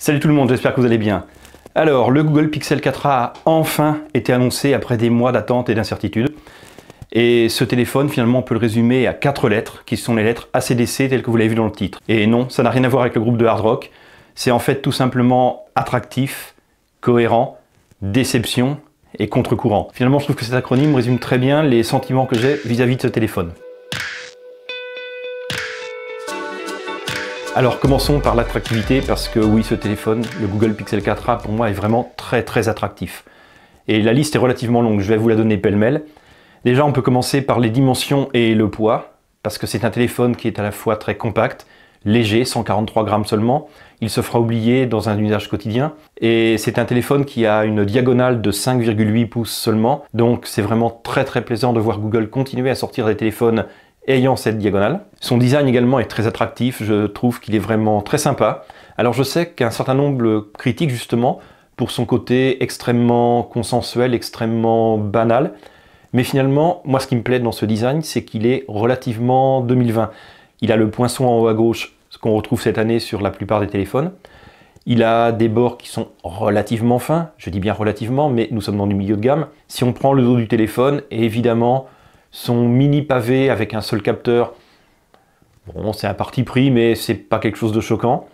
Salut tout le monde, j'espère que vous allez bien. Alors, le Google Pixel 4a a enfin été annoncé après des mois d'attente et d'incertitude. Et ce téléphone, finalement, on peut le résumer à 4 lettres, qui sont les lettres ACDC telles que vous l'avez vu dans le titre. Et non, ça n'a rien à voir avec le groupe de hard rock. C'est en fait tout simplement attractif, cohérent, déception et contre-courant. Finalement, je trouve que cet acronyme résume très bien les sentiments que j'ai vis-à-vis de ce téléphone. Alors commençons par l'attractivité, parce que oui, ce téléphone, le Google Pixel 4a, pour moi est vraiment très attractif. Et la liste est relativement longue, je vais vous la donner pêle-mêle. Déjà, on peut commencer par les dimensions et le poids, parce que c'est un téléphone qui est à la fois très compact, léger, 143 grammes seulement. Il se fera oublier dans un usage quotidien. Et c'est un téléphone qui a une diagonale de 5,8 pouces seulement. Donc c'est vraiment très plaisant de voir Google continuer à sortir des téléphones ayant cette diagonale. Son design également est très attractif, je trouve qu'il est vraiment très sympa. Alors je sais qu'un certain nombre critiquent justement pour son côté extrêmement consensuel, extrêmement banal. Mais finalement, moi ce qui me plaît dans ce design, c'est qu'il est relativement 2020. Il a le poinçon en haut à gauche, ce qu'on retrouve cette année sur la plupart des téléphones. Il a des bords qui sont relativement fins, je dis bien relativement, mais nous sommes dans du milieu de gamme. Si on prend le dos du téléphone, et évidemment, son mini pavé avec un seul capteur, bon, c'est un parti pris, mais c'est pas quelque chose de choquant.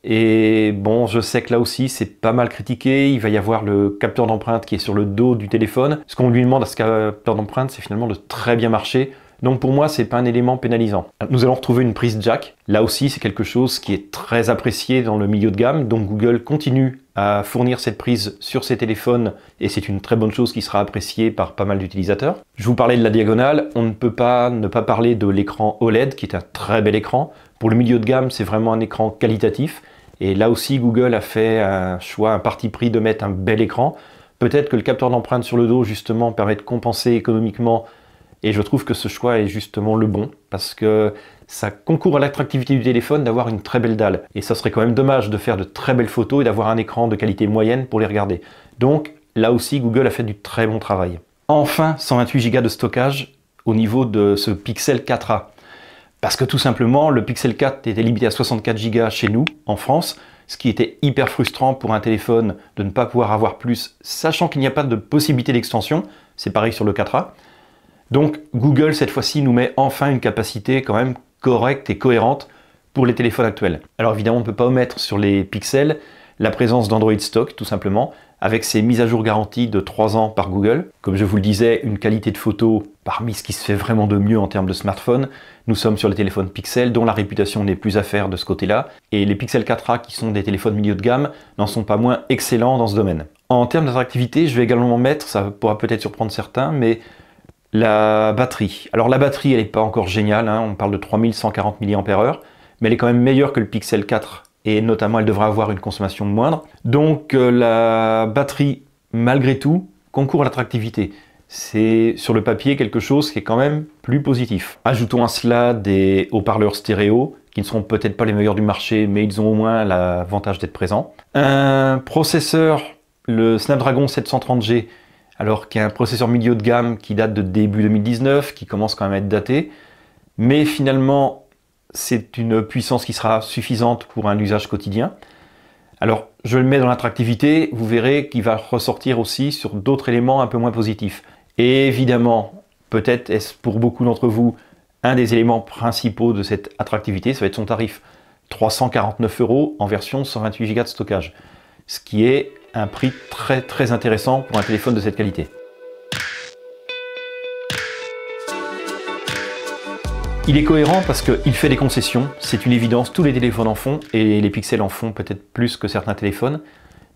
Et bon, je sais que là aussi, c'est pas mal critiqué. Il va y avoir le capteur d'empreinte qui est sur le dos du téléphone. Ce qu'on lui demande à ce capteur d'empreinte, c'est finalement de très bien marcher. Donc pour moi, c'est pas un élément pénalisant. Nous allons retrouver une prise jack. Là aussi, c'est quelque chose qui est très apprécié dans le milieu de gamme. Donc Google continue à fournir cette prise sur ses téléphones et c'est une très bonne chose qui sera appréciée par pas mal d'utilisateurs. Je vous parlais de la diagonale. On ne peut pas ne pas parler de l'écran OLED qui est un très bel écran. Pour le milieu de gamme, c'est vraiment un écran qualitatif. Et là aussi, Google a fait un choix, un parti pris de mettre un bel écran. Peut-être que le capteur d'empreinte sur le dos, justement, permet de compenser économiquement. Et je trouve que ce choix est justement le bon, parce que ça concourt à l'attractivité du téléphone d'avoir une très belle dalle. Et ça serait quand même dommage de faire de très belles photos et d'avoir un écran de qualité moyenne pour les regarder. Donc là aussi, Google a fait du très bon travail. Enfin, 128 Go de stockage au niveau de ce Pixel 4a. Parce que tout simplement, le Pixel 4 était limité à 64 Go chez nous, en France, ce qui était hyper frustrant pour un téléphone de ne pas pouvoir avoir plus, sachant qu'il n'y a pas de possibilité d'extension. C'est pareil sur le 4a. Donc Google, cette fois-ci, nous met enfin une capacité quand même correcte et cohérente pour les téléphones actuels. Alors évidemment, on ne peut pas omettre sur les Pixels la présence d'Android Stock, tout simplement, avec ses mises à jour garanties de 3 ans par Google. Comme je vous le disais, une qualité de photo parmi ce qui se fait vraiment de mieux en termes de smartphone. Nous sommes sur les téléphones Pixel, dont la réputation n'est plus à faire de ce côté-là. Et les Pixel 4a, qui sont des téléphones milieu de gamme, n'en sont pas moins excellents dans ce domaine. En termes d'attractivité, je vais également mettre, ça pourra peut-être surprendre certains, mais la batterie. Alors la batterie, elle n'est pas encore géniale, hein, on parle de 3140 mAh, mais elle est quand même meilleure que le Pixel 4 et notamment elle devrait avoir une consommation moindre. Donc la batterie, malgré tout, concourt à l'attractivité. C'est sur le papier quelque chose qui est quand même plus positif. Ajoutons à cela des haut-parleurs stéréo qui ne seront peut-être pas les meilleurs du marché, mais ils ont au moins l'avantage d'être présents. Un processeur, le Snapdragon 730G, alors qu'il y a un processeur milieu de gamme qui date de début 2019, qui commence quand même à être daté. Mais finalement, c'est une puissance qui sera suffisante pour un usage quotidien. Alors, je le mets dans l'attractivité, vous verrez qu'il va ressortir aussi sur d'autres éléments un peu moins positifs. Et évidemment, peut-être est-ce pour beaucoup d'entre vous un des éléments principaux de cette attractivité, ça va être son tarif. 349 € en version 128 Go de stockage. Ce qui est un prix très intéressant pour un téléphone de cette qualité. Il est cohérent parce qu'il fait des concessions, c'est une évidence, tous les téléphones en font, et les Pixels en font peut-être plus que certains téléphones.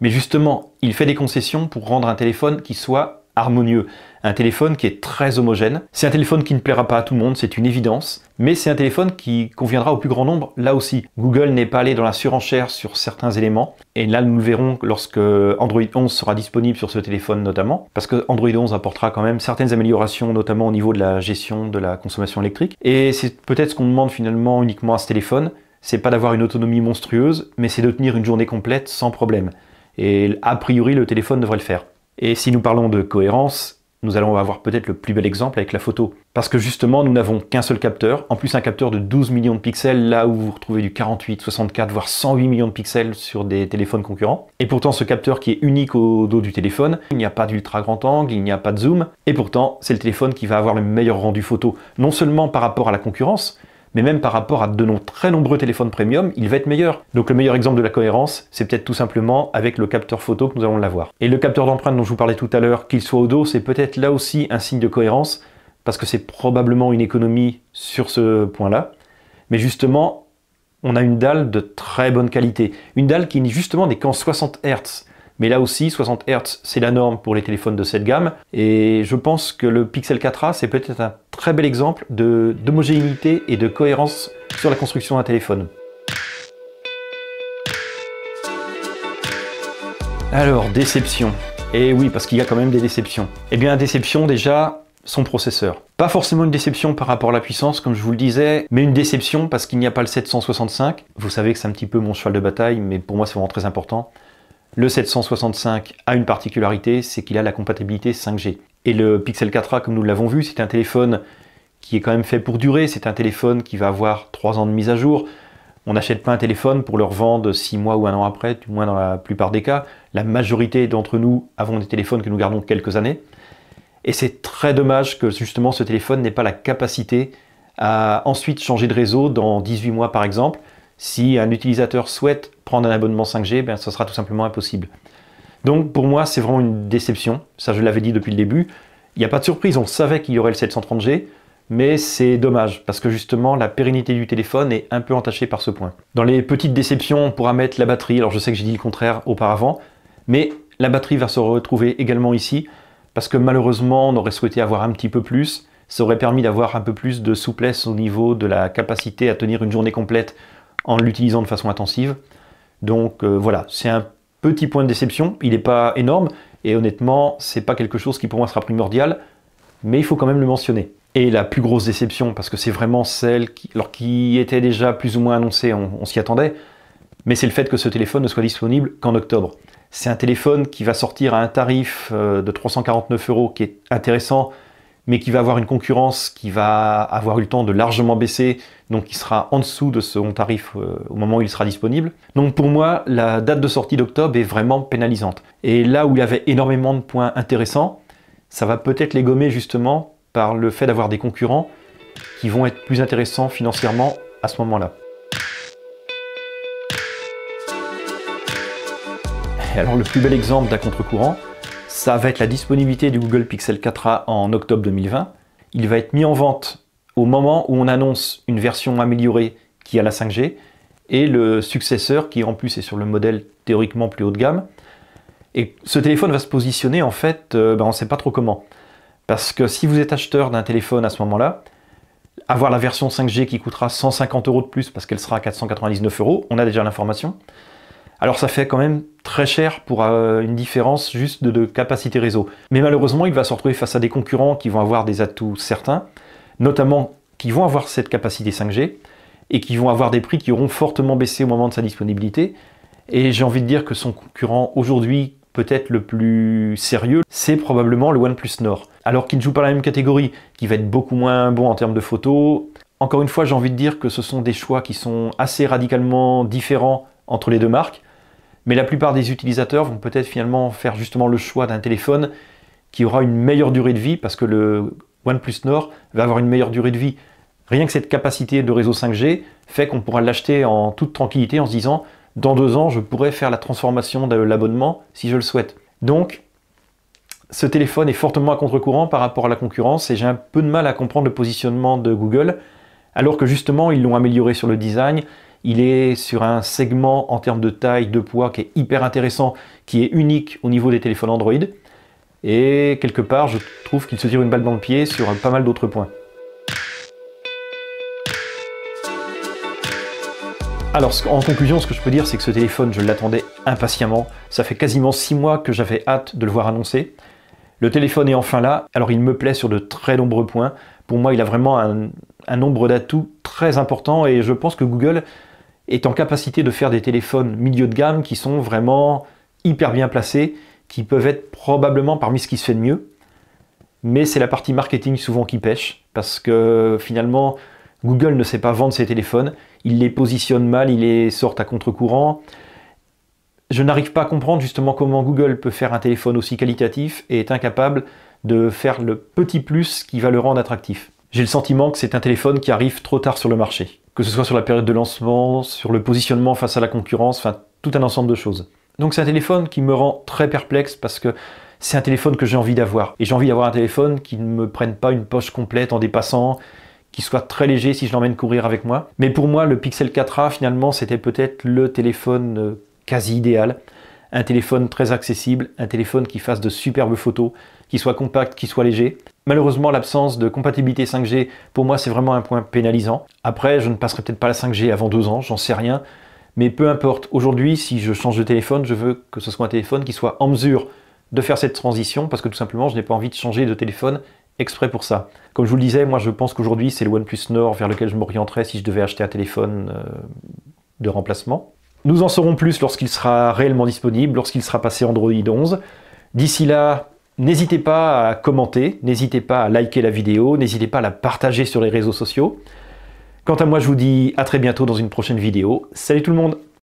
Mais justement, il fait des concessions pour rendre un téléphone qui soit harmonieux, un téléphone qui est très homogène. C'est un téléphone qui ne plaira pas à tout le monde, c'est une évidence, mais c'est un téléphone qui conviendra au plus grand nombre là aussi. Google n'est pas allé dans la surenchère sur certains éléments, et là nous le verrons lorsque Android 11 sera disponible sur ce téléphone notamment, parce que Android 11 apportera quand même certaines améliorations, notamment au niveau de la gestion de la consommation électrique, et c'est peut-être ce qu'on demande finalement uniquement à ce téléphone, c'est pas d'avoir une autonomie monstrueuse, mais c'est de tenir une journée complète sans problème. Et a priori, le téléphone devrait le faire. Et si nous parlons de cohérence, nous allons avoir peut-être le plus bel exemple avec la photo. Parce que justement, nous n'avons qu'un seul capteur, en plus un capteur de 12 millions de pixels, là où vous retrouvez du 48, 64, voire 108 millions de pixels sur des téléphones concurrents. Et pourtant, ce capteur qui est unique au dos du téléphone, il n'y a pas d'ultra grand angle, il n'y a pas de zoom, et pourtant, c'est le téléphone qui va avoir le meilleur rendu photo, non seulement par rapport à la concurrence, mais même par rapport à de très nombreux téléphones premium, il va être meilleur. Donc le meilleur exemple de la cohérence, c'est peut-être tout simplement avec le capteur photo que nous allons l'avoir. Et le capteur d'empreinte dont je vous parlais tout à l'heure, qu'il soit au dos, c'est peut-être là aussi un signe de cohérence, parce que c'est probablement une économie sur ce point-là. Mais justement, on a une dalle de très bonne qualité. Une dalle qui justement n'est qu'en 60 Hz. Mais là aussi, 60 Hz, c'est la norme pour les téléphones de cette gamme. Et je pense que le Pixel 4a, c'est peut-être un très bel exemple d'homogénéité et de cohérence sur la construction d'un téléphone. Alors, déception. Et oui, parce qu'il y a quand même des déceptions. Eh bien, déception déjà, son processeur. Pas forcément une déception par rapport à la puissance, comme je vous le disais, mais une déception parce qu'il n'y a pas le 765. Vous savez que c'est un petit peu mon cheval de bataille, mais pour moi, c'est vraiment très important. Le 765 a une particularité, c'est qu'il a la compatibilité 5G. Et le Pixel 4a, comme nous l'avons vu, c'est un téléphone qui est quand même fait pour durer. C'est un téléphone qui va avoir 3 ans de mise à jour. On n'achète pas un téléphone pour le revendre 6 mois ou 1 an après, du moins dans la plupart des cas. La majorité d'entre nous avons des téléphones que nous gardons quelques années. Et c'est très dommage que justement ce téléphone n'ait pas la capacité à ensuite changer de réseau dans 18 mois par exemple. Si un utilisateur souhaite prendre un abonnement 5G, ben, ce sera tout simplement impossible. Donc pour moi, c'est vraiment une déception. Ça, je l'avais dit depuis le début. Il n'y a pas de surprise, on savait qu'il y aurait le 730G, mais c'est dommage, parce que justement, la pérennité du téléphone est un peu entachée par ce point. Dans les petites déceptions, on pourra mettre la batterie. Alors je sais que j'ai dit le contraire auparavant, mais la batterie va se retrouver également ici, parce que malheureusement, on aurait souhaité avoir un petit peu plus. Ça aurait permis d'avoir un peu plus de souplesse au niveau de la capacité à tenir une journée complète en l'utilisant de façon intensive. Donc voilà, c'est un petit point de déception, il n'est pas énorme, et honnêtement, c'est pas quelque chose qui pour moi sera primordial, mais il faut quand même le mentionner. Et la plus grosse déception, parce que c'est vraiment celle qui était déjà plus ou moins annoncée, on s'y attendait, mais c'est le fait que ce téléphone ne soit disponible qu'en octobre. C'est un téléphone qui va sortir à un tarif de 349 €, qui est intéressant, mais qui va avoir une concurrence qui va avoir eu le temps de largement baisser, donc qui sera en dessous de son tarif au moment où il sera disponible. Donc pour moi, la date de sortie d'octobre est vraiment pénalisante. Et là où il y avait énormément de points intéressants, ça va peut-être les gommer justement par le fait d'avoir des concurrents qui vont être plus intéressants financièrement à ce moment-là. Et alors le plus bel exemple d'un contre-courant, ça va être la disponibilité du Google Pixel 4a en octobre 2020. Il va être mis en vente au moment où on annonce une version améliorée qui a la 5G et le successeur qui en plus est sur le modèle théoriquement plus haut de gamme. Et ce téléphone va se positionner en fait, on ne sait pas trop comment. Parce que si vous êtes acheteur d'un téléphone à ce moment-là, avoir la version 5G qui coûtera 150 € de plus parce qu'elle sera à 499 €, on a déjà l'information. Alors ça fait quand même très cher pour une différence juste de capacité réseau. Mais malheureusement, il va se retrouver face à des concurrents qui vont avoir des atouts certains, notamment qui vont avoir cette capacité 5G et qui vont avoir des prix qui auront fortement baissé au moment de sa disponibilité. Et j'ai envie de dire que son concurrent aujourd'hui, peut-être le plus sérieux, c'est probablement le OnePlus Nord. Alors qu'il ne joue pas la même catégorie, qui va être beaucoup moins bon en termes de photos. Encore une fois, j'ai envie de dire que ce sont des choix qui sont assez radicalement différents entre les deux marques. Mais la plupart des utilisateurs vont peut-être finalement faire justement le choix d'un téléphone qui aura une meilleure durée de vie parce que le OnePlus Nord va avoir une meilleure durée de vie. Rien que cette capacité de réseau 5G fait qu'on pourra l'acheter en toute tranquillité en se disant « dans 2 ans, je pourrais faire la transformation de l'abonnement si je le souhaite ». Donc, ce téléphone est fortement à contre-courant par rapport à la concurrence et j'ai un peu de mal à comprendre le positionnement de Google alors que justement, ils l'ont amélioré sur le design. Il est sur un segment en termes de taille, de poids qui est hyper intéressant, qui est unique au niveau des téléphones Android. Et quelque part, je trouve qu'il se tire une balle dans le pied sur pas mal d'autres points. Alors, en conclusion, ce que je peux dire, c'est que ce téléphone, je l'attendais impatiemment. Ça fait quasiment 6 mois que j'avais hâte de le voir annoncé. Le téléphone est enfin là. Alors, il me plaît sur de très nombreux points. Pour moi, il a vraiment un nombre d'atouts très important et je pense que Google est en capacité de faire des téléphones milieu de gamme qui sont vraiment hyper bien placés, qui peuvent être probablement parmi ce qui se fait de mieux. mais c'est la partie marketing souvent qui pêche, parce que finalement, Google ne sait pas vendre ses téléphones, il les positionne mal, il les sort à contre-courant. Je n'arrive pas à comprendre justement comment Google peut faire un téléphone aussi qualitatif et est incapable de faire le petit plus qui va le rendre attractif. J'ai le sentiment que c'est un téléphone qui arrive trop tard sur le marché, que ce soit sur la période de lancement, sur le positionnement face à la concurrence, enfin tout un ensemble de choses. Donc c'est un téléphone qui me rend très perplexe parce que c'est un téléphone que j'ai envie d'avoir. Et j'ai envie d'avoir un téléphone qui ne me prenne pas une poche complète en dépassant, qui soit très léger si je l'emmène courir avec moi. Mais pour moi, le Pixel 4a, finalement, c'était peut-être le téléphone quasi idéal. Un téléphone très accessible, un téléphone qui fasse de superbes photos, qui soit compact, qui soit léger. Malheureusement, l'absence de compatibilité 5G, pour moi, c'est vraiment un point pénalisant. Après, je ne passerai peut-être pas la 5G avant 2 ans, j'en sais rien. Mais peu importe, aujourd'hui, si je change de téléphone, je veux que ce soit un téléphone qui soit en mesure de faire cette transition, parce que tout simplement, je n'ai pas envie de changer de téléphone exprès pour ça. Comme je vous le disais, moi je pense qu'aujourd'hui, c'est le OnePlus Nord vers lequel je m'orienterais si je devais acheter un téléphone de remplacement. Nous en saurons plus lorsqu'il sera réellement disponible, lorsqu'il sera passé Android 11. D'ici là, n'hésitez pas à commenter, n'hésitez pas à liker la vidéo, n'hésitez pas à la partager sur les réseaux sociaux. Quant à moi, je vous dis à très bientôt dans une prochaine vidéo. Salut tout le monde!